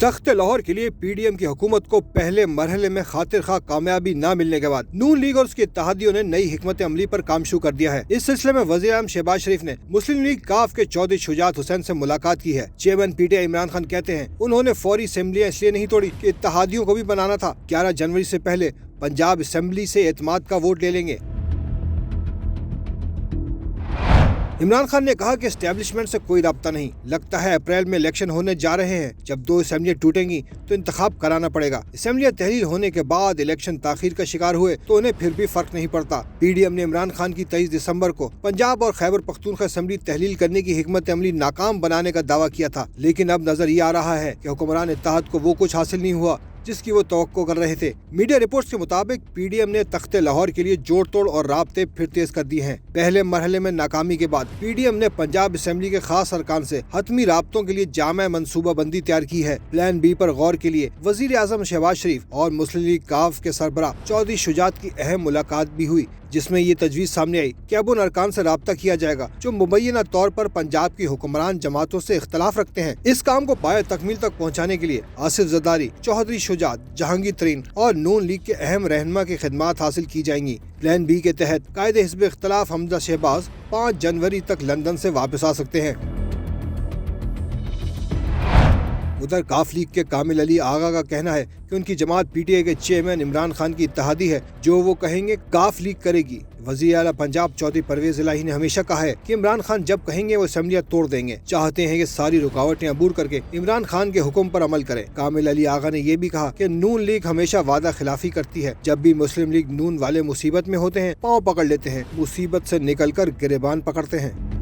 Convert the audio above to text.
तख्त लाहौर के लिए पीडीएम की हुकूमत को पहले मरहले में खातिर खा कामयाबी न मिलने के बाद नून लीग और उसके इत्तेहादियों ने नई हिकमत अमली पर काम शुरू कर दिया है। इस सिलसिले में वज़ीर आज़म शहबाज शरीफ ने मुस्लिम लीग काफ के चौधरी शुजात हुसैन से मुलाकात की है। चेयरमैन पीटीआई इमरान खान कहते हैं उन्होंने फौरी असेंबलियां इसलिए नहीं तोड़ी कि इत्तेहादियों को भी बनाना था। 11 जनवरी से पहले पंजाब असेंबली से एतमाद का वोट ले लेंगे। इमरान खान ने कहा कि एस्टेब्लिशमेंट से कोई राब्ता नहीं, लगता है अप्रैल में इलेक्शन होने जा रहे हैं। जब 2 असेंबलियां टूटेंगी तो इंतखाब कराना पड़ेगा। असेंबलियां तहलील होने के बाद इलेक्शन ताखीर का शिकार हुए तो उन्हें फिर भी फर्क नहीं पड़ता। पीडीएम ने इमरान खान की 23 दिसंबर को पंजाब और खैबर पख्तूनख्वा असेंबली तहलील करने की हिकमत अमली नाकाम बनाने का दावा किया था, लेकिन अब नजर ये आ रहा है कि हुक्मरान इत्तेहाद को वो कुछ हासिल नहीं हुआ जिसकी वो तवक्को कर रहे थे। मीडिया रिपोर्ट्स के मुताबिक पीडीएम ने तख्त लाहौर के लिए जोड़ तोड़ और राब्ते फिर तेज कर दिए हैं। पहले मरहले में नाकामी के बाद पीडीएम ने पंजाब असेंबली के खास अरकान से हतमी राब्तों के लिए जामा मनसूबा बंदी तैयार की है। प्लान बी पर गौर के लिए वज़ीर आज़म शहबाज शरीफ और मुस्लिम लीग काफ के सरबराह चौधरी शुजात की अहम मुलाकात भी हुई, जिसमें ये तजवीज़ सामने आई कि अब उन अरकान से राब्ता किया जाएगा जो मुबैना तौर पर पंजाब की हुक्मरान जमातों से इख्तलाफ रखते हैं। इस काम को पाए तकमील तक पहुँचाने के लिए आसिफ जरदारी, चौधरी शुजात, जहांगीर तरीन और नून लीग के अहम रहनुमा की खिदमात हासिल की जाएंगी। प्लान बी के तहत कायदे हिज़्ब इख्तलाफ हमजा शहबाज 5 जनवरी तक लंदन से वापस आ सकते हैं। उधर काफ लीग के कामिल अली आगा का कहना है कि उनकी जमात पीटीआई के चेयरमैन इमरान खान की इत्तेहादी है, जो वो कहेंगे काफ लीग करेगी। वज़ीर आला पंजाब चौधरी परवेज इलाही ने हमेशा कहा है कि इमरान खान जब कहेंगे वो असेंबलियां तोड़ देंगे, चाहते हैं कि सारी रुकावटें अबूर करके इमरान खान के हुक्म पर अमल करें। कामिल अली आगा ने ये भी कहा कि नून लीग हमेशा वादा खिलाफी करती है। जब भी मुस्लिम लीग नून वाले मुसीबत में होते हैं पाँव पकड़ लेते हैं, मुसीबत से निकल कर गिरेबान पकड़ते हैं।